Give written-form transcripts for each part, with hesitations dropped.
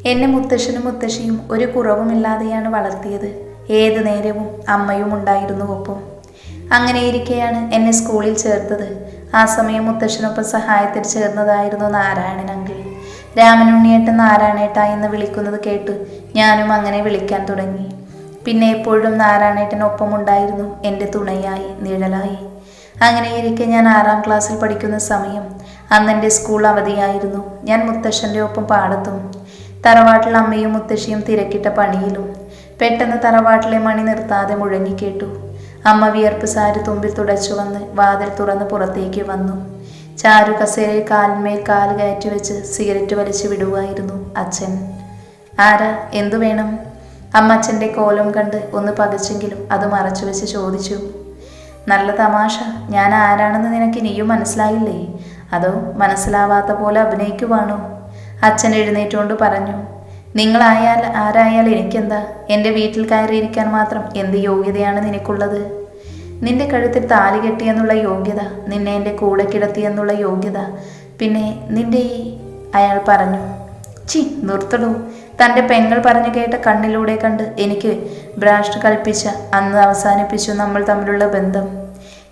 എന്നെ മുത്തശ്ശനും മുത്തശ്ശിയും ഒരു കുറവുമില്ലാതെയാണ് വളർത്തിയത്. ഏതു നേരവും അമ്മയും ഉണ്ടായിരുന്നു ഒപ്പം. അങ്ങനെയിരിക്കെയാണ് എന്നെ സ്കൂളിൽ ചേർത്തത്. ആ സമയം മുത്തശ്ശനൊപ്പം സഹായത്തിൽ ചേർന്നതായിരുന്നു നാരായണൻ അങ്കിൾ. രാമനുണ്ണിയേട്ടൻ നാരായണേട്ട എന്ന് വിളിക്കുന്നത് കേട്ട് ഞാനും അങ്ങനെ വിളിക്കാൻ തുടങ്ങി. പിന്നെ എപ്പോഴും നാരായണേട്ടൻ ഒപ്പമുണ്ടായിരുന്നു, എൻ്റെ തുണയായി, നിഴലായി. അങ്ങനെയിരിക്കെ ഞാൻ 6ാം ക്ലാസ്സിൽ പഠിക്കുന്ന സമയം, അന്നെൻ്റെ സ്കൂൾ അവധിയായിരുന്നു. ഞാൻ മുത്തശ്ശൻ്റെ ഒപ്പം പാടത്തും. തറവാട്ടിൽ അമ്മയും മുത്തശ്ശിയും തിരക്കിട്ട പണിയിലും. പെട്ടെന്ന് തറവാട്ടിലെ മണി നിർത്താതെ മുഴങ്ങിക്കേട്ടു. അമ്മ വിയർപ്പ് സാരി തുമ്പിൽ തുടച്ചു വന്ന് വാതിൽ തുറന്ന് പുറത്തേക്ക് വന്നു. ചാരു കസേരയിൽ കാലിന്മേൽ കാല് കയറ്റി വെച്ച് സിഗരറ്റ് വലിച്ചു വിടുവായിരുന്നു അച്ഛൻ. ആരാ, എന്തു വേണം? അമ്മ അച്ഛൻ്റെ കോലം കണ്ട് ഒന്ന് പകച്ചെങ്കിലും അത് മറച്ചു വെച്ച് ചോദിച്ചു. നല്ല തമാശ. ഞാൻ ആരാണെന്ന് നിനക്ക് ഇനിയും മനസ്സിലായില്ലേ? അതോ മനസ്സിലാവാത്ത പോലെ അഭിനയിക്കുവാണോ? അച്ഛൻ എഴുന്നേറ്റുകൊണ്ട് പറഞ്ഞു. നിങ്ങളായാൽ ആരായാൽ എനിക്കെന്താ? എൻ്റെ വീട്ടിൽ കയറിയിരിക്കാൻ മാത്രം എന്ത് യോഗ്യതയാണ് നിനക്കുള്ളത്? നിന്റെ കഴുത്തിൽ താലി കെട്ടിയെന്നുള്ള യോഗ്യത, നിന്നെ എൻ്റെ കൂടെ കിടത്തിയെന്നുള്ള യോഗ്യത, പിന്നെ നിന്റെ അയാൾ പറഞ്ഞു. നിർത്തടൂ. തൻ്റെ പെങ്ങൾ പറഞ്ഞു കേട്ട കണ്ണിലൂടെ കണ്ട് എനിക്ക് ഭ്രാഷ്ട് കൽപ്പിച്ച അന്ന് അവസാനിപ്പിച്ചു നമ്മൾ തമ്മിലുള്ള ബന്ധം.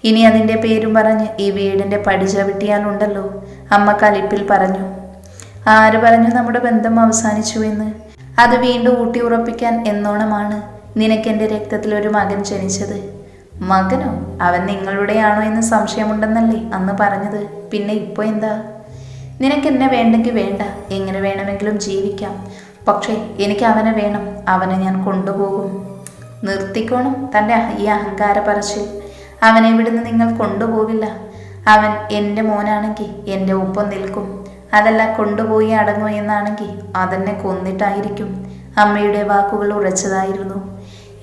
ഇനി അതിൻ്റെ പേരും പറഞ്ഞ് ഈ വീടിൻ്റെ പടി ചവിട്ടിയാലുണ്ടല്ലോ, അമ്മ കലിപ്പിൽ പറഞ്ഞു. ആര് പറഞ്ഞു നമ്മുടെ ബന്ധം അവസാനിച്ചു എന്ന്? അത് വീണ്ടും ഊട്ടി ഉറപ്പിക്കാൻ എന്നോണമാണ് നിനക്കെൻ്റെ രക്തത്തിൽ ഒരു മകൻ ജനിച്ചത്. മകനോ? അവൻ നിങ്ങളുടെയാണോ എന്ന് സംശയമുണ്ടെന്നല്ലേ അന്ന് പറഞ്ഞത്. പിന്നെ ഇപ്പോൾ എന്താ? നിനക്കെന്നെ വേണ്ടെങ്കിൽ വേണ്ട, എങ്ങനെ വേണമെങ്കിലും ജീവിക്കാം. പക്ഷേ എനിക്ക് അവനെ വേണം. അവനെ ഞാൻ കൊണ്ടുപോകും. നിർത്തിക്കോണം തൻ്റെ ഈ അഹങ്കാര പറച്ചിൽ. അവനെ ഇവിടുന്ന് നിങ്ങൾ കൊണ്ടുപോകില്ല. അവൻ എൻ്റെ മോനാണെങ്കിൽ എൻ്റെ ഒപ്പം നിൽക്കും. അതല്ല കൊണ്ടുപോയി അടങ്ങും എന്നാണെങ്കിൽ അതെന്നെ കൊന്നിട്ടായിരിക്കും. അമ്മയുടെ വാക്കുകൾ ഉറച്ചതായിരുന്നു.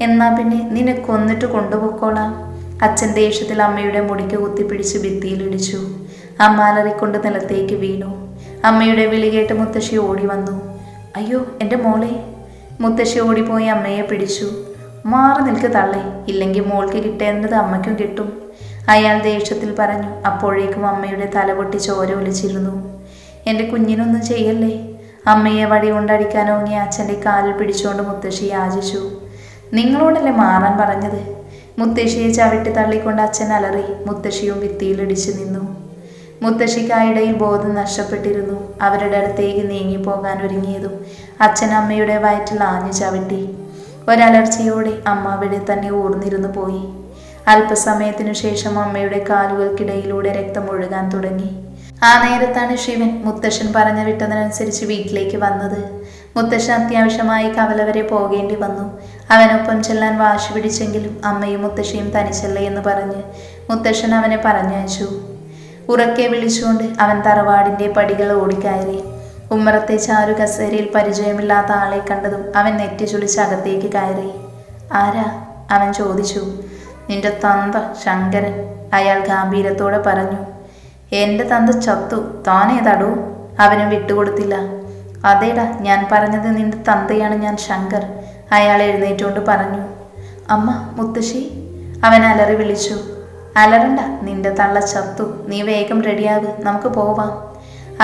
എന്നാൽ പിന്നെ നിന്നെ കൊന്നിട്ട് കൊണ്ടുപോയിക്കോളാം. അച്ഛൻ ദേഷ്യത്തിൽ അമ്മയുടെ മുടിക്ക് കുത്തിപ്പിടിച്ച് ഭിത്തിയിലിടിച്ചു. അമ്മ അലറിക്കൊണ്ട് നിലത്തേക്ക് വീണു. അമ്മയുടെ വിളി കേട്ട് മുത്തശ്ശി ഓടി വന്നു. അയ്യോ എൻ്റെ മോളെ! മുത്തശ്ശി ഓടിപ്പോയി അമ്മയെ പിടിച്ചു. മാറി നിൽക്ക് തള്ളേ, ഇല്ലെങ്കിൽ മോൾക്ക് കിട്ടേണ്ടത് അമ്മയ്ക്കും കിട്ടും, അയാൾ ദേഷ്യത്തിൽ പറഞ്ഞു. അപ്പോഴേക്കും അമ്മയുടെ തല പൊട്ടി ചോര ഒലിച്ചിരുന്നു. എൻ്റെ കുഞ്ഞിനൊന്നും ചെയ്യല്ലേ. അമ്മയെ വടി കൊണ്ടടിക്കാനോങ്ങി അച്ഛൻ്റെ കാലിൽ പിടിച്ചുകൊണ്ട് മുത്തശ്ശി യാചിച്ചു. നിങ്ങളോടല്ലേ മാറാൻ പറഞ്ഞത്? മുത്തശ്ശിയെ ചവിട്ടി തള്ളിക്കൊണ്ട് അച്ഛൻ അലറി. മുത്തശ്ശിയും ഭിത്തിയിലിടിച്ചു നിന്നു. മുത്തശ്ശിക്കായിടയിൽ ബോധം നഷ്ടപ്പെട്ടിരുന്നു. അവരുടെ അടുത്തേക്ക് നീങ്ങിപ്പോകാൻ ഒരുങ്ങിയതും അച്ഛൻ അമ്മയുടെ വയറ്റിൽ ആഞ്ഞു ചവിട്ടി. ഒരലർച്ചയോടെ അമ്മ അവിടെ തന്നെ ഊർന്നിരുന്നു പോയി. അല്പസമയത്തിനു ശേഷം അമ്മയുടെ കാലുകൾക്കിടയിലൂടെ രക്തം ഒഴുകാൻ തുടങ്ങി. ആ നേരത്താണ് ശിവൻ മുത്തശ്ശൻ പറഞ്ഞു വിട്ടതിനനുസരിച്ച് വീട്ടിലേക്ക് വന്നത്. മുത്തശ്ശൻ അത്യാവശ്യമായി കവല വരെ പോകേണ്ടി വന്നു. അവനൊപ്പം ചെല്ലാൻ വാശി പിടിച്ചെങ്കിലും അമ്മയും മുത്തശ്ശിയും തനിച്ചല്ലേ എന്ന് പറഞ്ഞ് മുത്തശ്ശൻ അവനെ പറഞ്ഞയച്ചു. ഉറക്കെ വിളിച്ചുകൊണ്ട് അവൻ തറവാടിൻ്റെ പടികൾ ഓടിക്കയറി. ഉമ്മറത്തെ ചാരു കസേരയിൽ പരിചയമില്ലാത്ത ആളെ കണ്ടതും അവൻ നെറ്റി ചുളിച്ച് അകത്തേക്ക് കയറി. ആരാ? അവൻ ചോദിച്ചു. നിന്റെ തന്ത ശങ്കരൻ, അയാൾ ഗാംഭീര്യത്തോടെ പറഞ്ഞു. എൻ്റെ തന്ത ചത്തു, താനേതാടൂ? അവനും വിട്ടുകൊടുത്തില്ല. അതേടാ, ഞാൻ പറഞ്ഞത് നിന്റെ തന്തയാണ് ഞാൻ, ശങ്കർ, അയാൾ എഴുന്നേറ്റുകൊണ്ട് പറഞ്ഞു. അമ്മ, മുത്തശ്ശി, അവൻ അലറി വിളിച്ചു. അലറണ്ട, നിന്റെ തള്ള ചത്തു. നീ വേഗം റെഡിയാവ്, നമുക്ക് പോവാം.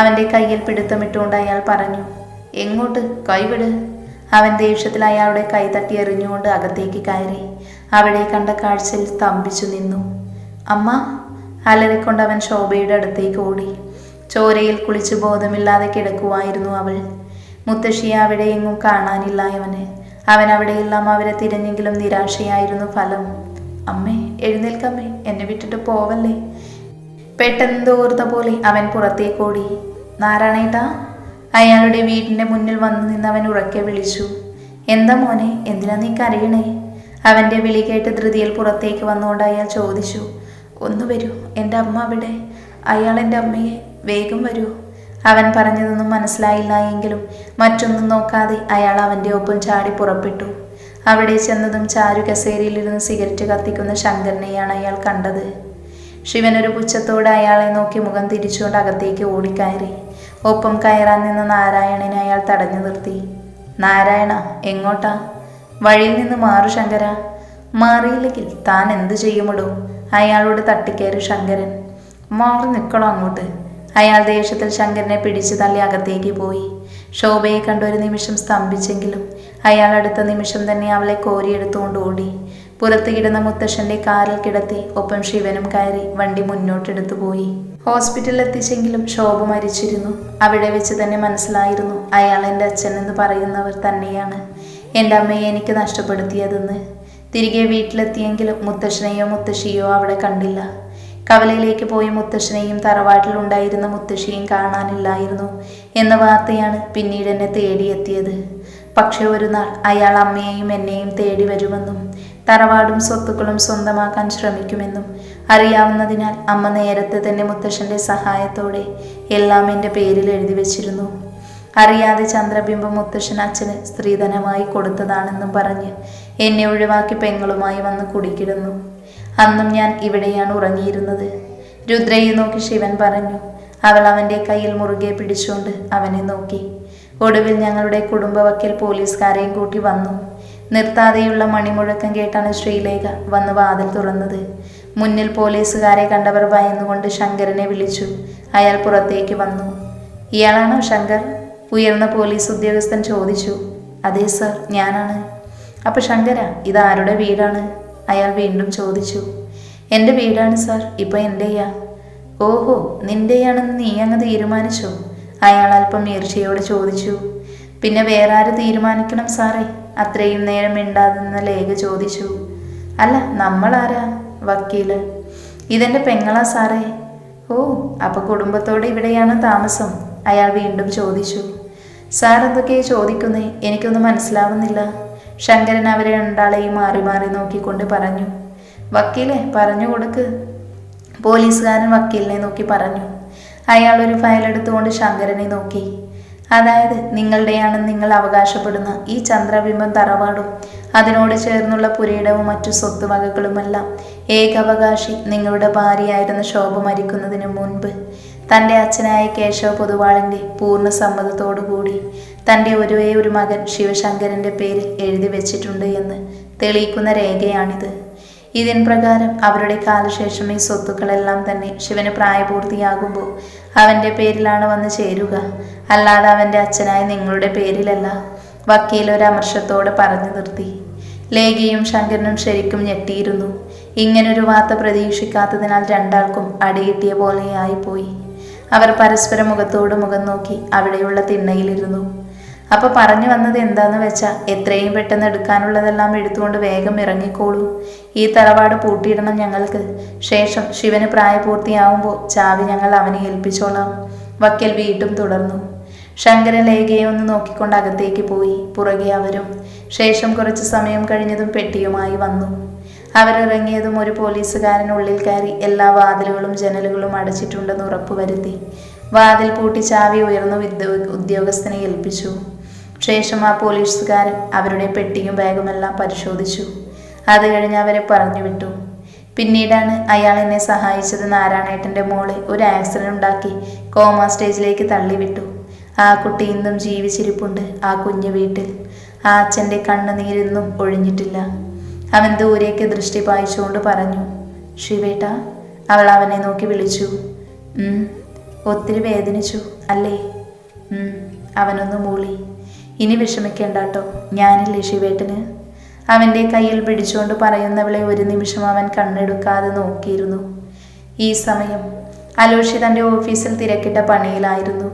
അവൻ്റെ കയ്യിൽ പിടുത്തമിട്ടുകൊണ്ട് അയാൾ പറഞ്ഞു. എങ്ങോട്ട്? കൈവിട്. അവൻ ദേഷ്യത്തിൽ അയാളുടെ കൈ തട്ടി എറിഞ്ഞുകൊണ്ട് അകത്തേക്ക് കയറി. അവിടെ കണ്ട കാഴ്ചയിൽ സ്തംഭിച്ചു നിന്നു. അമ്മ! അലറിക്കൊണ്ട് അവൻ ശോഭയുടെ അടുത്തേക്ക് ഓടി. ചോരയിൽ കുളിച്ച് ബോധമില്ലാതെ കിടക്കുവായിരുന്നു അവൾ. മുത്തശ്ശിയെ അവിടെ എങ്ങും കാണാനില്ല അവൻ അവിടെയെല്ലാം അവരെ തിരഞ്ഞെങ്കിലും നിരാശയായിരുന്നു ഫലം. അമ്മേ, എഴുന്നേൽക്കമ്മേ, എന്നെ വിട്ടിട്ട് പോവല്ലേ. പെട്ടെന്ന് ഓർത്ത പോലെ അവൻ പുറത്തേക്കോടി. നാരായണേട്ടാ! അയാളുടെ വീടിൻ്റെ മുന്നിൽ വന്നു നിന്ന് അവൻ ഉറക്കെ വിളിച്ചു. എന്താ മോനെ, എന്തിനാ നീ കരയണേ? അവൻ്റെ വിളി കേട്ട് ധൃതിയിൽ പുറത്തേക്ക് വന്നുകൊണ്ട് അയാൾ ചോദിച്ചു. ഒന്ന് വരൂ, എൻ്റെ അമ്മ അവിടെ. അയാൾ എൻ്റെ അമ്മയെ, വേഗം വരൂ. അവൻ പറഞ്ഞതൊന്നും മനസ്സിലായില്ല എങ്കിലും മറ്റൊന്നും നോക്കാതെ അയാൾ അവൻ്റെ ഒപ്പം ചാടി പുറപ്പെട്ടു. അവിടെ ചെന്നതും ചാരു കസേരയിലിരുന്ന് സിഗരറ്റ് കത്തിക്കുന്ന ശങ്കരനെയാണ് അയാൾ കണ്ടത്. ശിവനൊരു പുച്ഛത്തോടെ അയാളെ നോക്കി മുഖം തിരിച്ചുകൊണ്ട് അകത്തേക്ക് ഓടിക്കയറി. ഒപ്പം കയറാൻ നിന്ന നാരായണനെ അയാൾ തടഞ്ഞു നിർത്തി. നാരായണ, എങ്ങോട്ടാ? വഴിയിൽ നിന്ന് മാറു ശങ്കര. മാറിയില്ലെങ്കിൽ താൻ എന്തു ചെയ്യുമിടൂ? അയാളോട് തട്ടിക്കയറി ശങ്കരൻ. മാറി നിൽക്കണോ അങ്ങോട്ട്? അയാൾ ദേഷ്യത്തിൽ ശങ്കരനെ പിടിച്ചു തള്ളി അകത്തേക്ക് പോയി. ശോഭയെ കണ്ടൊരു നിമിഷം സ്തംഭിച്ചെങ്കിലും അയാൾ അടുത്ത നിമിഷം തന്നെ അവളെ കോരിയെടുത്തുകൊണ്ട് ഓടി. പുറത്ത് കിടന്ന മുത്തശ്ശന്റെ കാറിൽ കിടത്തി ഒപ്പം ശിവനും കയറി വണ്ടി മുന്നോട്ടെടുത്തു പോയി. ഹോസ്പിറ്റലിൽ എത്തിച്ചെങ്കിലും ശോഭ മരിച്ചിരുന്നു. അവിടെ വെച്ച് തന്നെ മനസ്സിലായിരുന്നു അയാൾ എൻ്റെ അച്ഛൻ എന്ന് പറയുന്നവർ തന്നെയാണ് എൻ്റെ അമ്മയെ എനിക്ക് നഷ്ടപ്പെടുത്തിയതെന്ന്. തിരികെ വീട്ടിലെത്തിയെങ്കിലും മുത്തശ്ശനെയോ മുത്തശ്ശിയോ അവിടെ കണ്ടില്ല. കവലയിലേക്ക് പോയ മുത്തശ്ശനെയും തറവാട്ടിലുണ്ടായിരുന്ന മുത്തശ്ശിയും കാണാനില്ലായിരുന്നു എന്ന വാർത്തയാണ് പിന്നീട് എന്നെ തേടിയെത്തിയത്. പക്ഷെ ഒരു നാൾ അയാൾ അമ്മയെയും എന്നെയും തേടി വരുമെന്നും തറവാടും സ്വത്തുക്കളും സ്വന്തമാക്കാൻ ശ്രമിക്കുമെന്നും അറിയാവുന്നതിനാൽ അമ്മ നേരത്തെ തന്നെ മുത്തശ്ശന്റെ സഹായത്തോടെ എല്ലാം എൻ്റെ പേരിൽ എഴുതി വെച്ചിരുന്നു. അറിയാതെ ചന്ദ്രബിംബം മുത്തശ്ശൻ അച്ഛന് സ്ത്രീധനമായി കൊടുത്തതാണെന്നും പറഞ്ഞ് എന്നെ ഒഴിവാക്കി പെങ്ങളുമായി വന്ന് കുടിക്കിടുന്നു. അന്നും ഞാൻ ഇവിടെയാണ് ഉറങ്ങിയിരുന്നത്. രുദ്രയെ നോക്കി ശിവൻ പറഞ്ഞു. അവൾ അവൻ്റെ കയ്യിൽ മുറുകെ പിടിച്ചുകൊണ്ട് അവനെ നോക്കി. ഒടുവിൽ ഞങ്ങളുടെ കുടുംബവക്കൽ പോലീസുകാരെയും കൂട്ടി വന്നു. നിർത്താതെയുള്ള മണിമുഴക്കം കേട്ടാണ് ശ്രീലേഖ വന്ന് വാതിൽ തുറന്നത്. മുന്നിൽ പോലീസുകാരെ കണ്ടവർ ഭയന്നുകൊണ്ട് ശങ്കരനെ വിളിച്ചു. അയാൾ പുറത്തേക്ക് വന്നു. ഇയാളാണോ ശങ്കർ? ഉയർന്ന പോലീസ് ഉദ്യോഗസ്ഥൻ ചോദിച്ചു. അതെ സർ, ഞാനാണ്. അപ്പോൾ ശങ്കര, ഇതാരുടെ വീടാണ്? അയാൾ വീണ്ടും ചോദിച്ചു. എൻ്റെ വീടാണ് സാർ, ഇപ്പോൾ എൻ്റെയാ. ഓഹോ, നിൻ്റെയാണെന്ന് നീ അങ്ങ് തീരുമാനിച്ചോ? അയാൾ അല്പം ഈർഷ്യയോട് ചോദിച്ചു. പിന്നെ വേറെ ആര് തീരുമാനിക്കണം സാറേ? അത്രയും നേരം മിണ്ടാതെന്ന ലേഖ ചോദിച്ചു. അല്ല, നമ്മളാരാ? വക്കീല്. ഇതെൻ്റെ പെങ്ങളാ സാറേ. ഓ, അപ്പോൾ കുടുംബത്തോടെ ഇവിടെയാണ് താമസം? അയാൾ വീണ്ടും ചോദിച്ചു. സാർ എന്തൊക്കെയാ ചോദിക്കുന്നേ? എനിക്കൊന്നും മനസ്സിലാവുന്നില്ല. ശങ്കരൻ അവരെ രണ്ടാളെയും മാറി മാറി നോക്കിക്കൊണ്ട് പറഞ്ഞു. വക്കീലെ, പറഞ്ഞു കൊടുക്ക്. പോലീസുകാരൻ വക്കീലിനെ നോക്കി പറഞ്ഞു. അയാൾ ഒരു ഫയൽ എടുത്തുകൊണ്ട് ശങ്കരനെ നോക്കി. അതായത് നിങ്ങളുടെയാണെന്ന് നിങ്ങൾ അവകാശപ്പെടുന്ന ഈ ചന്ദ്രബിംബം തറവാടും അതിനോട് ചേർന്നുള്ള പുരയിടവും മറ്റു സ്വത്തുവകകളുമെല്ലാം ഏകാവകാശി നിങ്ങളുടെ ഭാര്യയായിരുന്ന ശോഭ മരിക്കുന്നതിന് മുൻപ് തൻ്റെ അച്ഛനായ കേശവ പൊതുവാളിൻ്റെ പൂർണ്ണ സമ്മതത്തോടുകൂടി തൻ്റെ ഒരു മകൻ ശിവശങ്കരൻ്റെ പേരിൽ എഴുതി വെച്ചിട്ടുണ്ട് എന്ന് തെളിയിക്കുന്ന രേഖയാണിത്. ഇതിൻ പ്രകാരം അവരുടെ കാലശേഷം ഈ സ്വത്തുക്കളെല്ലാം തന്നെ ശിവന് പ്രായപൂർത്തിയാകുമ്പോൾ അവൻ്റെ പേരിലാണ് വന്ന് ചേരുക, അല്ലാതെ അവൻ്റെ അച്ഛനായ നിങ്ങളുടെ പേരിലല്ല. വക്കീൽ ഒരു അമർഷത്തോടെ പറഞ്ഞു നിർത്തി. ലേഖയും ശങ്കരനും ശരിക്കും ഞെട്ടിയിരുന്നു. ഇങ്ങനൊരു വാർത്ത പ്രതീക്ഷിക്കാത്തതിനാൽ രണ്ടാൾക്കും അടികിട്ടിയ പോലെയായിപ്പോയി. അവർ പരസ്പരം മുഖത്തോട് മുഖം നോക്കി അവിടെയുള്ള തിണ്ണയിലിരുന്നു. അപ്പോൾ പറഞ്ഞു വന്നത് എന്താന്ന് വെച്ചാൽ എത്രയും പെട്ടെന്ന് എടുക്കാനുള്ളതെല്ലാം എടുത്തുകൊണ്ട് വേഗം ഇറങ്ങിക്കോളൂ. ഈ തറവാട് പൂട്ടിയിടണം ഞങ്ങൾക്ക്. ശേഷം ശിവന് പ്രായപൂർത്തിയാവുമ്പോൾ ചാവി ഞങ്ങൾ അവനെ ഏൽപ്പിച്ചോളാം. വക്കീൽ വീണ്ടും തുടർന്നു. ശങ്കരൻ ലേഖയെ ഒന്ന് നോക്കിക്കൊണ്ട് അകത്തേക്ക് പോയി. പുറകെ അവരും. ശേഷം കുറച്ച് സമയം കഴിഞ്ഞതും പെട്ടിയുമായി വന്നു. അവരിറങ്ങിയതും ഒരു പോലീസുകാരൻ ഉള്ളിൽ കയറി എല്ലാ വാതിലുകളും ജനലുകളും അടച്ചിട്ടുണ്ടെന്ന് ഉറപ്പുവരുത്തി. വാതിൽ പൂട്ടി ചാവി ഉയർന്ന ഉദ്യോഗസ്ഥനെ ഏൽപ്പിച്ചു. ശേഷം ആ പോലീസുകാരൻ അവരുടെ പെട്ടിയും ബാഗുമെല്ലാം പരിശോധിച്ചു. അത് കഴിഞ്ഞ് അവരെ പറഞ്ഞു വിട്ടു. പിന്നീടാണ് അയാൾ എന്നെ സഹായിച്ചത്. നാരായണേട്ടൻ്റെ മോളെ ഒരു ആക്സിഡന്റ് ഉണ്ടാക്കി കോമ സ്റ്റേജിലേക്ക് തള്ളിവിട്ടു. ആ കുട്ടി ഇന്നും ജീവിച്ചിരിപ്പുണ്ട് ആ കുഞ്ഞു വീട്ടിൽ. ആ അച്ഛൻ്റെ കണ്ണുനീരിന്നും ഒഴിഞ്ഞിട്ടില്ല. അവൻ ദൂരേക്ക് ദൃഷ്ടി പായിച്ചുകൊണ്ട് പറഞ്ഞു. ശിവേട്ട. അവൾ അവനെ നോക്കി വിളിച്ചു. ഒത്തിരി വേദനിച്ചു അല്ലേ? അവനൊന്ന് മൂളി. ഇനി വിഷമിക്കേണ്ടാട്ടോ, ഞാനില്ലേ ശിവേട്ടന്? അവൻ്റെ കയ്യിൽ പിടിച്ചുകൊണ്ട് പറയുന്നവളെ ഒരു നിമിഷം അവൻ കണ്ണെടുക്കാതെ നോക്കിയിരുന്നു. ഈ സമയം അലോഷി തൻ്റെ ഓഫീസിൽ തിരക്കിട്ട പണിയിലായിരുന്നു.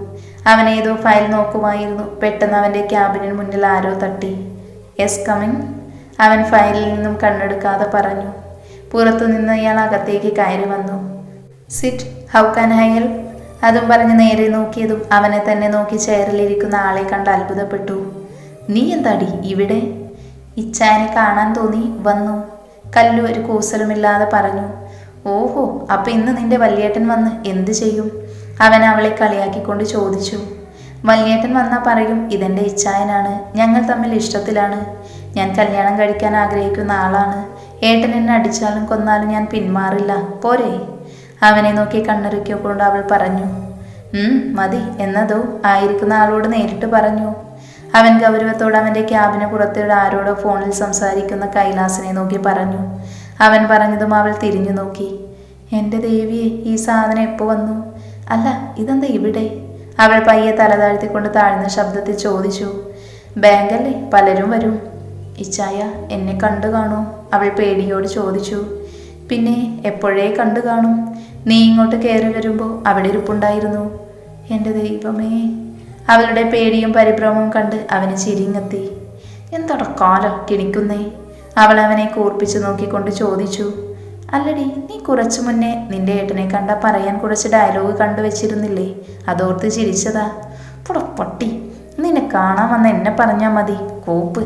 അവൻ ഏതോ ഫയൽ നോക്കുമായിരുന്നു. പെട്ടെന്ന് അവൻ്റെ ക്യാബിന് മുന്നിൽ ആരോ തട്ടി. Yes, coming. അവൻ ഫയലിൽ നിന്നും കണ്ണെടുക്കാതെ പറഞ്ഞു. പുറത്തുനിന്ന് ഇയാൾ അകത്തേക്ക് കയറി വന്നു. Sit, how can I help? അതും പറഞ്ഞ് നേരെ നോക്കിയതും അവനെ തന്നെ നോക്കി ചെയറിലിരിക്കുന്ന ആളെ കണ്ട് അത്ഭുതപ്പെട്ടു. നീ എന്താടി ഇവിടെ? ഇച്ചായനെ കാണാൻ തോന്നി വന്നു. കല്ലു ഒരു കൂസലുമില്ലാതെ പറഞ്ഞു. ഓഹോ, അപ്പം ഇന്ന് നിന്റെ വല്യേട്ടൻ വന്ന് എന്തു ചെയ്യും? അവൻ അവളെ കളിയാക്കിക്കൊണ്ട് ചോദിച്ചു. വല്യേട്ടൻ വന്നാൽ പറയും ഇതെൻ്റെ ഇച്ചായനാണ്, ഞങ്ങൾ തമ്മിൽ ഇഷ്ടത്തിലാണ്, ഞാൻ കല്യാണം കഴിക്കാൻ ആഗ്രഹിക്കുന്ന ആളാണ്, ഏട്ടൻ എന്നെ അടിച്ചാലും കൊന്നാലും ഞാൻ പിന്മാറില്ല, പോരെ? അവനെ നോക്കി കണ്ണിറുക്കിക്കൊണ്ട് അവൾ പറഞ്ഞു. മതി എന്നതോ ആയിരിക്കുന്ന ആളോട് നേരിട്ട് പറഞ്ഞു. അവൻ ഗൗരവത്തോടെ അവൻ്റെ ക്യാബിന് പുറത്തിടെ ആരോടോ ഫോണിൽ സംസാരിക്കുന്ന കൈലാസിനെ നോക്കി പറഞ്ഞു. അവൻ പറഞ്ഞതും അവൾ തിരിഞ്ഞു നോക്കി. എൻ്റെ ദേവിയെ, ഈ സാധനം എപ്പോൾ വന്നു? അല്ല, ഇതെന്താ ഇവിടെ? അവൾ പയ്യെ തല താഴ്ത്തിക്കൊണ്ട് താഴ്ന്ന ശബ്ദത്തിൽ ചോദിച്ചു. ബാങ്കല്ലേ, പലരും വരും. ഇച്ചായ എന്നെ കണ്ടു കാണൂ? അവൾ പേടിയോട് ചോദിച്ചു. പിന്നെ എപ്പോഴേ കണ്ടു കാണും. നീ ഇങ്ങോട്ട് കയറി വരുമ്പോൾ അവിടെ ഇരിപ്പുണ്ടായിരുന്നു. എൻ്റെ ദൈവമേ! അവളുടെ പേടിയും പരിഭ്രമവും കണ്ട് അവന് ചിരിങ്ങെത്തി. എന്താടാ കാലം കിണിക്കുന്നേ? അവൾ അവനെ കൂർപ്പിച്ചു നോക്കിക്കൊണ്ട് ചോദിച്ചു. അല്ലടി, നീ കുറച്ചു മുന്നേ നിന്റെ ഏട്ടനെ കണ്ട പറയാൻ കുറച്ച് ഡയലോഗ് കണ്ടുവച്ചിരുന്നില്ലേ? അതോർത്ത് ചിരിച്ചതാ. പൊട്ടി, നിന്നെ കാണാൻ വന്ന എന്നെ പറഞ്ഞാൽ മതി. കോപ്പ്,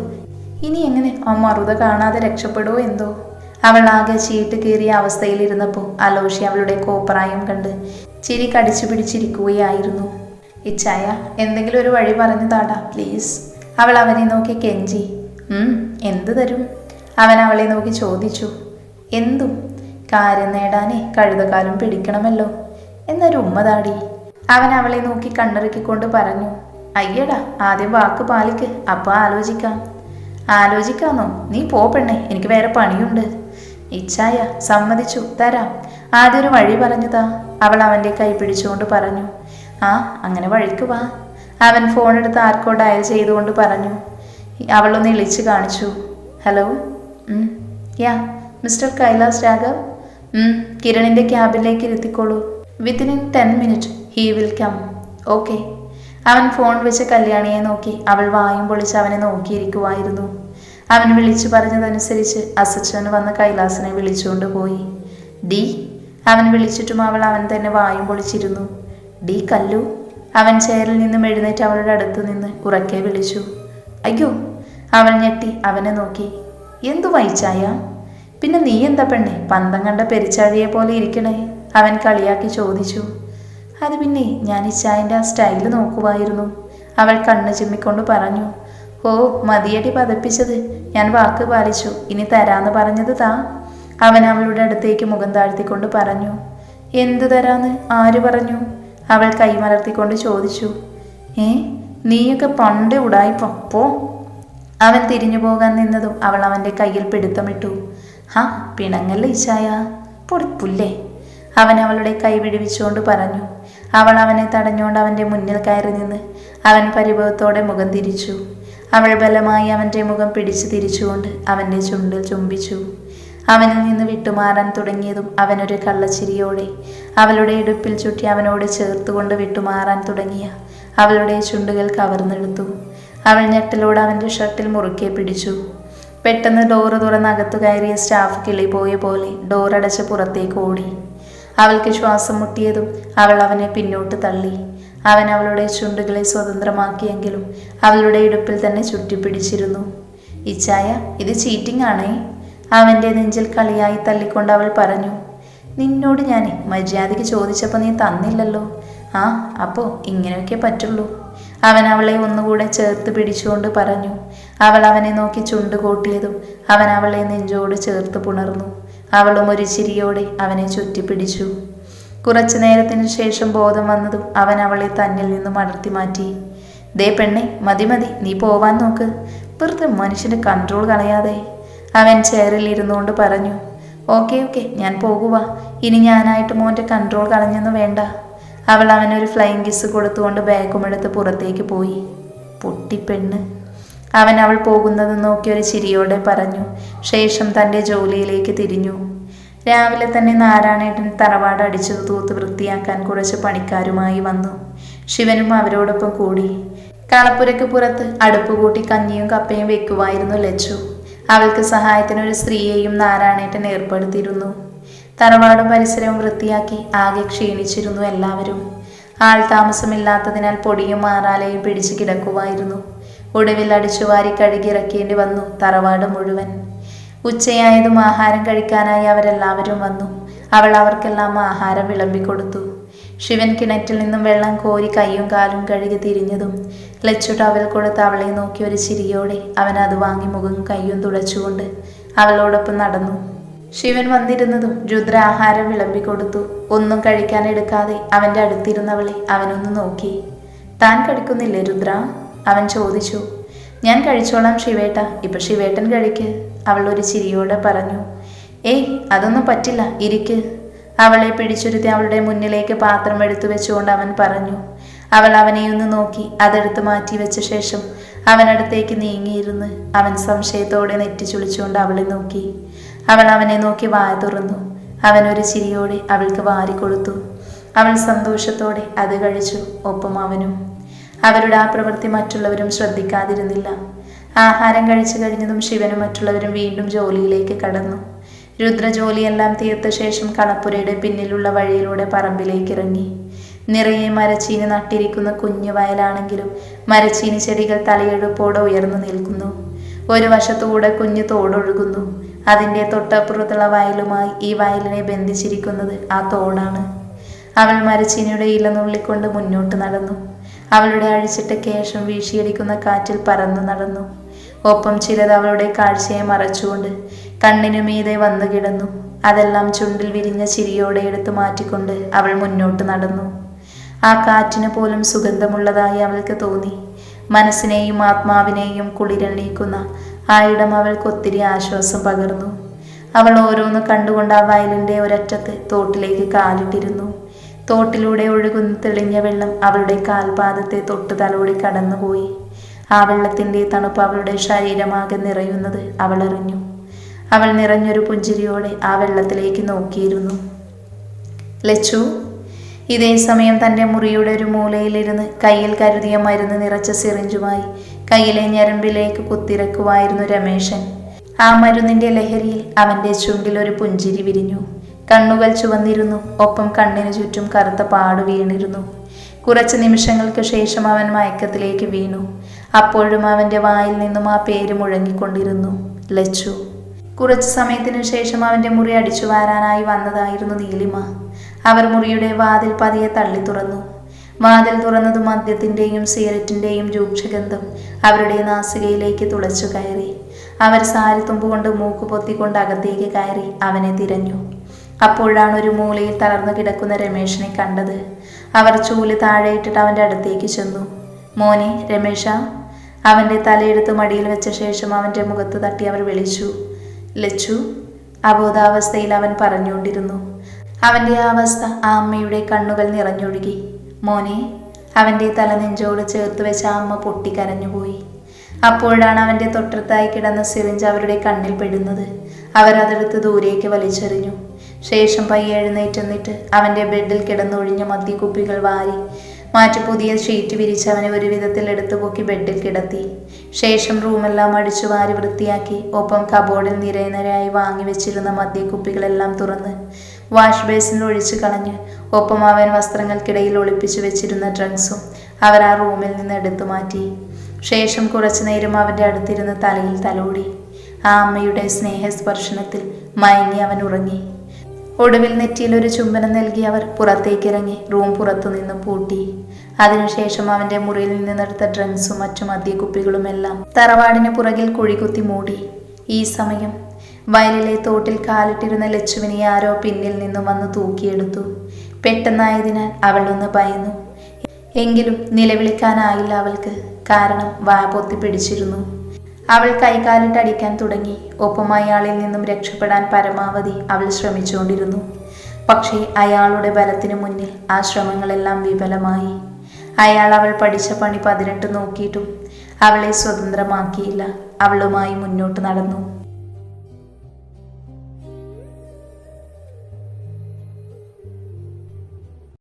ഇനി എങ്ങനെ ആ മറുത കാണാതെ രക്ഷപ്പെടുമോ എന്തോ? അവൾ ആകെ ചീട്ട് കീറിയ അവസ്ഥയിലിരുന്നപ്പോൾ അലോഷി അവളുടെ കോപ്പറായും കണ്ട് ചിരി കടിച്ചു പിടിച്ചിരിക്കുകയായിരുന്നു. ഇച്ചായ, എന്തെങ്കിലും ഒരു വഴി പറഞ്ഞു താടാ പ്ലീസ്. അവൾ അവനെ നോക്കി കെഞ്ചി. എന്ത് തരും? അവൻ അവളെ നോക്കി ചോദിച്ചു. എന്തും. കാര്യം നേടാനേ കഴുതകാലം പിടിക്കണമല്ലോ. എന്നൊരു ഉമ്മതാടി. അവൻ അവളെ നോക്കി കണ്ണിറുക്കിക്കൊണ്ട് പറഞ്ഞു. അയ്യടാ, ആദ്യം വാക്ക് പാലിക്ക്, അപ്പം ആലോചിക്കാം. ആലോചിക്കാന്നോ? നീ പോ പെണ്ണേ, എനിക്ക് വേറെ പണിയുണ്ട്. ഇച്ചായ, സമ്മതിച്ചു, തരാം. ആദ്യം ഒരു വഴി പറഞ്ഞതാ. അവൾ അവൻ്റെ കൈ പിടിച്ചുകൊണ്ട് പറഞ്ഞു. ആ, അങ്ങനെ വഴിക്ക് വാ. അവൻ ഫോണെടുത്ത് ആർക്കോ ഡയൽ ചെയ്തുകൊണ്ട് പറഞ്ഞു. അവളൊന്ന് ഇളിച്ച് കാണിച്ചു. Hello. Yeah, mister Kailas Raghav. കിരണിൻ്റെ ക്യാബിലേക്ക് ഇരുത്തിക്കോളൂ. Within 10 minutes he will come. Okay. അവൻ ഫോൺ വെച്ച് കല്യാണിയെ നോക്കി. അവൾ വായും പൊളിച്ച് അവനെ നോക്കിയിരിക്കുമായിരുന്നു. അവൻ വിളിച്ചു പറഞ്ഞതനുസരിച്ച് അസച്ചന് വന്ന് കൈലാസിനെ വിളിച്ചുകൊണ്ട് പോയി. ഡി. അവൻ വിളിച്ചിട്ടും അവൻ തന്നെ വായും പൊളിച്ചിരുന്നു. ഡി കല്ലു. അവൻ ചെയറിൽ നിന്നും എഴുന്നേറ്റ് അവളുടെ അടുത്ത് നിന്ന് ഉറക്കെ വിളിച്ചു. അയ്യോ! അവൾ ഞെട്ടി അവനെ നോക്കി. എന്തു വൈച്ചായ? പിന്നെ നീ എന്താ പെണ്ണെ പന്തം കണ്ട പെരിച്ചാഴിയെ പോലെ ഇരിക്കണേ? അവൻ കളിയാക്കി ചോദിച്ചു. അത് പിന്നെ ഞാൻ ഇച്ചായൻ്റെ ആ സ്റ്റൈല് നോക്കുമായിരുന്നു. അവൾ കണ്ണ് ചിമ്മിക്കൊണ്ട് പറഞ്ഞു. ഓ, മതിയടി പതപ്പിച്ചത്. ഞാൻ വാക്ക് പാലിച്ചു. ഇനി തരാന്ന് പറഞ്ഞത് താ. അവൻ അവളുടെ അടുത്തേക്ക് മുഖം താഴ്ത്തിക്കൊണ്ട് പറഞ്ഞു. എന്തു തരാന്ന്? ആര് പറഞ്ഞു? അവൾ കൈമലർത്തിക്കൊണ്ട് ചോദിച്ചു. നീയൊക്കെ പണ്ട് ഉടായിപ്പോ. അവൻ തിരിഞ്ഞു പോകാൻ നിന്നതും അവൾ അവൻ്റെ കയ്യിൽ പിടുത്തമിട്ടു. ഹാ, പിണങ്ങല്ലേ ഇച്ചായ, പൊടിപ്പുല്ലേ? അവൻ അവളുടെ കൈ വിടുവിച്ചുകൊണ്ട് പറഞ്ഞു. അവൾ അവനെ തടഞ്ഞുകൊണ്ട് അവൻ്റെ മുന്നിൽ കയറി നിന്ന് അവൻ പരിഭവത്തോടെ മുഖം തിരിച്ചു. അവൾ ബലമായി അവൻ്റെ മുഖം പിടിച്ചു തിരിച്ചുകൊണ്ട് അവൻ്റെ ചുണ്ടിൽ ചുംബിച്ചു. അവനിൽ നിന്ന് വിട്ടുമാറാൻ തുടങ്ങിയതും അവനൊരു കള്ളച്ചിരിയോടെ അവളുടെ ഇടുപ്പിൽ ചുറ്റി അവനോട് ചേർത്തുകൊണ്ട് വിട്ടുമാറാൻ തുടങ്ങിയ അവളുടെ ചുണ്ടുകൾ കവർന്നെടുത്തു. അവൾ ഞെട്ടലോടെ അവൻ്റെ ഷർട്ടിൽ മുറുക്കെ പിടിച്ചു. പെട്ടെന്ന് ഡോറ് തുറന്നകത്തു കയറിയ സ്റ്റാഫ് കിളി പോയ പോലെ ഡോറടച്ച് പുറത്തേക്ക് ഓടി. അവൾക്ക് ശ്വാസം മുട്ടിയതും അവൾ അവനെ പിന്നോട്ട് തള്ളി. അവൻ അവളുടെ ചുണ്ടുകളെ സ്വതന്ത്രമാക്കിയെങ്കിലും അവളുടെ ഇടുപ്പിൽ തന്നെ ചുറ്റിപ്പിടിച്ചിരുന്നു. ഇച്ചായ, ഇത് ചീറ്റിംഗ് ആണേ? അവൻ്റെ നെഞ്ചിൽ കളിയായി തള്ളിക്കൊണ്ട് അവൾ പറഞ്ഞു. നിന്നോട് ഞാൻ മര്യാദയ്ക്ക് ചോദിച്ചപ്പോൾ നീ തന്നില്ലല്ലോ. ആ, അപ്പോൾ ഇങ്ങനെയൊക്കെ പറ്റുള്ളൂ. അവൻ അവളെ ഒന്നുകൂടെ ചേർത്ത് പിടിച്ചുകൊണ്ട് പറഞ്ഞു. അവൾ അവനെ നോക്കി ചുണ്ട് കോട്ടിയതും അവൻ അവളെ നെഞ്ചോട് ചേർത്ത് പുണർന്നു. അവളും ഒരു ചിരിയോടെ അവനെ ചുറ്റിപ്പിടിച്ചു. കുറച്ചു നേരത്തിനു ശേഷം ബോധം വന്നതും അവൻ അവളെ തന്നിൽ നിന്നും അടർത്തി മാറ്റി. ദേ പെണ്ണെ, മതി മതി, നീ പോവാൻ നോക്ക്. വെറുതെ മനുഷ്യൻ്റെ കൺട്രോൾ കളയാതെ. അവൻ ചെയറിൽ ഇരുന്നുകൊണ്ട് പറഞ്ഞു. ഓക്കെ, ഞാൻ പോകുക. ഇനി ഞാനായിട്ട് മോൻ്റെ കൺട്രോൾ കളഞ്ഞെന്ന് വേണ്ട. അവൾ അവനൊരു ഫ്ലൈങ് കിസ് കൊടുത്തുകൊണ്ട് ബാഗുമെടുത്ത് പുറത്തേക്ക് പോയി. പൊട്ടിപ്പെണ്ണ്. അവൻ അവൾ പോകുന്നത് നോക്കി ഒരു ചിരിയോടെ പറഞ്ഞു. ശേഷം തൻ്റെ ജോലിയിലേക്ക് തിരിഞ്ഞു. രാവിലെ തന്നെ നാരായണേട്ടൻ തറവാട് അടിച്ചു തൂത്ത് വൃത്തിയാക്കാൻ കുറച്ച് പണിക്കാരുമായി വന്നു. ശിവനും അവരോടൊപ്പം കൂടി. കളപ്പുരയ്ക്ക് പുറത്ത് അടുപ്പ് കൂട്ടി കഞ്ഞിയും കപ്പയും വെക്കുമായിരുന്നു ലച്ചു. അവൾക്ക് സഹായത്തിനൊരു സ്ത്രീയെയും നാരായണേട്ടൻ ഏർപ്പെടുത്തിയിരുന്നു. തറവാടും പരിസരവും വൃത്തിയാക്കി ആകെ ക്ഷീണിച്ചിരുന്നു എല്ലാവരും. ആൾ താമസമില്ലാത്തതിനാൽ പൊടിയും മാറാലയും പിടിച്ചു കിടക്കുമായിരുന്നു. ഒടുവിൽ അടിച്ചുവാരി കഴുകിയിറക്കേണ്ടി വന്നു തറവാട് മുഴുവൻ. ഉച്ചയായതും ആഹാരം കഴിക്കാനായി അവരെല്ലാവരും വന്നു. അവൾ അവർക്കെല്ലാം ആഹാരം വിളമ്പിക്കൊടുത്തു. ശിവൻ കിണറ്റിൽ നിന്നും വെള്ളം കോരി കൈയും കാലും കഴുകി തിരിഞ്ഞതും ലച്ചു ടവൽ കൊടുത്ത് അവളെ നോക്കി ഒരു ചിരിയോടെ അവൻ അത് വാങ്ങി മുഖം കൈയും തുടച്ചുകൊണ്ട് അവളോടൊപ്പം നടന്നു. ശിവൻ വന്നിരുന്നതും രുദ്ര ആഹാരം വിളമ്പിക്കൊടുത്തു. ഒന്നും കഴിക്കാൻ എടുക്കാതെ അവൻ്റെ അടുത്തിരുന്നവളെ അവനൊന്ന് നോക്കി. താൻ കഴിക്കുന്നില്ലേ രുദ്ര? അവൻ ചോദിച്ചു. ഞാൻ കഴിച്ചോളാം ശിവേട്ട, ഇപ്പൊ ശിവേട്ടൻ കഴിക്ക്, അവൾ ഒരു ചിരിയോടെ പറഞ്ഞു. ഏയ്, അതൊന്നും പറ്റില്ല, ഇരിക്ക്. അവളെ പിടിച്ചുരുത്തി അവളുടെ മുന്നിലേക്ക് പാത്രം എടുത്തു വെച്ചുകൊണ്ട് അവൻ പറഞ്ഞു. അവൾ അവനെയൊന്ന് നോക്കി അതെടുത്ത് മാറ്റി വെച്ച ശേഷം അവനടുത്തേക്ക് നീങ്ങിയിരുന്ന് അവൻ സംശയത്തോടെ നെറ്റി ചുളിച്ചുകൊണ്ട് അവളെ നോക്കി. അവൾ അവനെ നോക്കി വായ തുറന്നു. അവനൊരു ചിരിയോടെ അവൾക്ക് വാരിക്കൊടുത്തു. അവൾ സന്തോഷത്തോടെ അത് കഴിച്ചു, ഒപ്പം അവനും. അവരുടെ ആ പ്രവൃത്തി മറ്റുള്ളവരും ശ്രദ്ധിക്കാതിരുന്നില്ല. ആഹാരം കഴിച്ചു കഴിഞ്ഞതും ശിവനും മറ്റുള്ളവരും വീണ്ടും ജോലിയിലേക്ക് കടന്നു. രുദ്ര ജോലിയെല്ലാം തീർത്ത ശേഷം കളപ്പുരയുടെ പിന്നിലുള്ള വഴിയിലൂടെ പറമ്പിലേക്ക് ഇറങ്ങി. നിറയെ മരച്ചീനി നട്ടിരിക്കുന്ന കുഞ്ഞു വയലാണെങ്കിലും മരച്ചീനി ചെടികൾ തലയെടുപ്പോടെ ഉയർന്നു നിൽക്കുന്നു. ഒരു വശത്തൂടെ കുഞ്ഞു തോടൊഴുകുന്നു. അതിൻ്റെ തൊട്ടപ്പുറത്തുള്ള വയലുമായി ഈ വയലിനെ ബന്ധിച്ചിരിക്കുന്നത് ആ തോടാണ്. അവൾ മരച്ചീനിയുടെ ഇല നുള്ളിക്കൊണ്ട് മുന്നോട്ട് നടന്നു. അവളുടെ അഴിച്ചിട്ട കേശം വീശിയടിക്കുന്ന കാറ്റിൽ പറന്നു നടന്നു. ഒപ്പം ചിലത് അവളുടെ കാഴ്ചയെ മറച്ചുകൊണ്ട് കണ്ണിനു മീതെ വന്നു കിടന്നു. അതെല്ലാം ചുണ്ടിൽ വിരിഞ്ഞ ചിരിയോടെ എടുത്തു മാറ്റിക്കൊണ്ട് അവൾ മുന്നോട്ട് നടന്നു. ആ കാറ്റിന് പോലും സുഗന്ധമുള്ളതായി അവൾക്ക് തോന്നി. മനസ്സിനെയും ആത്മാവിനെയും കുളിരണിയിക്കുന്ന ആ ഇടം അവൾക്ക് ഒത്തിരി ആശ്വാസം പകർന്നു. അവൾ ഓരോന്ന് കണ്ടുകൊണ്ട് ആ വയലിൻ്റെ ഒരറ്റത്ത് തോട്ടിലേക്ക് കാലിട്ടിരുന്നു. തോട്ടിലൂടെ ഒഴുകുന്ന തെളിഞ്ഞ വെള്ളം അവളുടെ കാൽപാദത്തെ തൊട്ട് തലോടി കടന്നുപോയി. ആ വെള്ളത്തിൻ്റെ തണുപ്പ് അവളുടെ ശരീരമാകെ നിറയുന്നത് അവൾ അറിഞ്ഞു. അവൾ നിറഞ്ഞൊരു പുഞ്ചിരിയോടെ ആ വെള്ളത്തിലേക്ക് നോക്കിയിരുന്നു. ലച്ചു ഇതേ സമയം തൻ്റെ മുറിയുടെ ഒരു മൂലയിലിരുന്ന് കയ്യിൽ കരുതിയ മരുന്ന് നിറച്ച സിറിഞ്ചുമായി കയ്യിലെ ഞരമ്പിലേക്ക് കുത്തിരക്കുവായിരുന്നു രമേശൻ. ആ മരുന്നിൻ്റെ ലഹരിയിൽ അവൻ്റെ ചുണ്ടിൽ ഒരു പുഞ്ചിരി വിരിഞ്ഞു. കണ്ണുകൾ ചുവന്നിരുന്നു. ഒപ്പം കണ്ണിനു ചുറ്റും കറുത്ത പാടു വീണിരുന്നു. കുറച്ച് നിമിഷങ്ങൾക്ക് ശേഷം അവൻ മയക്കത്തിലേക്ക് വീണു. അപ്പോഴും അവൻ്റെ വായിൽ നിന്നും ആ പേര് മുഴങ്ങിക്കൊണ്ടിരുന്നു, ലച്ചു. കുറച്ചു സമയത്തിനു ശേഷം അവൻ്റെ മുറി അടിച്ചു വാരാനായി വന്നതായിരുന്നു നീലിമ. അവർ മുറിയുടെ വാതിൽ പതിയെ തള്ളി തുറന്നു. വാതിൽ തുറന്നത് മദ്യത്തിൻ്റെയും സിഗരറ്റിൻ്റെയും രൂക്ഷഗന്ധം അവരുടെ നാസികയിലേക്ക് തുളച്ചു കയറി. അവർ സാരിത്തുമ്പ് കൊണ്ട് മൂക്ക് പൊത്തിക്കൊണ്ട് അകത്തേക്ക് കയറി അവനെ തിരഞ്ഞു. അപ്പോഴാണ് ഒരു മൂലയിൽ തളർന്നു കിടക്കുന്ന രമേശനെ കണ്ടത്. അവർ ചൂല് താഴെയിട്ടിട്ട് അവൻ്റെ അടുത്തേക്ക് ചെന്നു. മോനെ രമേശ. അവൻ്റെ തലയെടുത്ത് മടിയിൽ വെച്ച ശേഷം അവൻ്റെ മുഖത്ത് തട്ടി അവർ വിളിച്ചു. ലച്ചു. അബോധാവസ്ഥയിൽ അവൻ പറഞ്ഞുകൊണ്ടിരുന്നു. അവൻ്റെ ആ അവസ്ഥ ആ അമ്മയുടെ കണ്ണുകൾ നിറഞ്ഞൊഴുകി. മോനെ. അവൻ്റെ തല നെഞ്ചോട് ചേർത്ത് വെച്ച ആ അമ്മ പൊട്ടിക്കരഞ്ഞുപോയി. അപ്പോഴാണ് അവൻ്റെ തൊട്ടടുത്തായി കിടന്ന സിറിഞ്ച് അവരുടെ കണ്ണിൽ പെടുന്നത്. അവരതെടുത്ത് ദൂരേക്ക് വലിച്ചെറിഞ്ഞു. ശേഷം പയ്യെ എഴുന്നേറ്റെന്നിട്ട് അവൻ്റെ ബെഡിൽ കിടന്നൊഴിഞ്ഞ മദ്യക്കുപ്പികൾ വാരി മാറ്റി പുതിയ ഷീറ്റ് വിരിച്ച് അവനെ ഒരു വിധത്തിൽ എടുത്തു പൊക്കി ബെഡിൽ കിടത്തി. ശേഷം റൂമെല്ലാം അടിച്ചു വാരി വൃത്തിയാക്കി. ഒപ്പം കബോർഡിൽ നിരനിരയായി വാങ്ങി വെച്ചിരുന്ന മദ്യക്കുപ്പികളെല്ലാം തുറന്ന് വാഷ് ബേസിനിൽ ഒഴിച്ചു കളഞ്ഞ് ഒപ്പം അവൻ വസ്ത്രങ്ങൾക്കിടയിൽ ഒളിപ്പിച്ചു വെച്ചിരുന്ന ഡ്രഗ്സും അവർ ആ റൂമിൽ നിന്ന് എടുത്തു മാറ്റി. ശേഷം കുറച്ചു നേരം അവൻ്റെ അടുത്തിരുന്ന് തലയിൽ തലോടി. ആ അമ്മയുടെ സ്നേഹസ്പർശനത്തിൽ മയങ്ങി അവൻ ഉറങ്ങി. ഒടുവിൽ നെറ്റിയിൽ ഒരു ചുംബനം നൽകി അവർ പുറത്തേക്കിറങ്ങി റൂം പുറത്തുനിന്ന് പൂട്ടി. അതിനുശേഷം അവൻ്റെ മുറിയിൽ നിന്നെടുത്ത ഡ്രഗ്സും മറ്റു മദ്യക്കുപ്പികളുമെല്ലാം തറവാടിന് പുറകിൽ കുഴികുത്തി മൂടി. ഈ സമയം വയലിലെ തോട്ടിൽ കാലിട്ടിരുന്ന ലച്ചുവിനെ ആരോ പിന്നിൽ നിന്നും വന്ന് തൂക്കിയെടുത്തു. പെട്ടെന്നായതിനാൽ അവൾ ഒന്ന് ഭയന്നു. എങ്കിലും നിലവിളിക്കാനായില്ല അവൾക്ക്. കാരണം വായ പൊത്തി പിടിച്ചിരുന്നു. അവൾ കൈകാലിട്ടടിക്കാൻ തുടങ്ങി. ഒപ്പം അയാളിൽ നിന്നും രക്ഷപ്പെടാൻ പരമാവധി അവൾ ശ്രമിച്ചുകൊണ്ടിരുന്നു. പക്ഷേ അയാളുടെ ബലത്തിനു മുന്നിൽ ആ ശ്രമങ്ങളെല്ലാം വിഫലമായി. അയാൾ അവൾ പഠിച്ച പണി 18 നോക്കിയിട്ടും അവളെ സ്വതന്ത്രമാക്കിയില്ല. അവളുമായി മുന്നോട്ട് നടന്നു.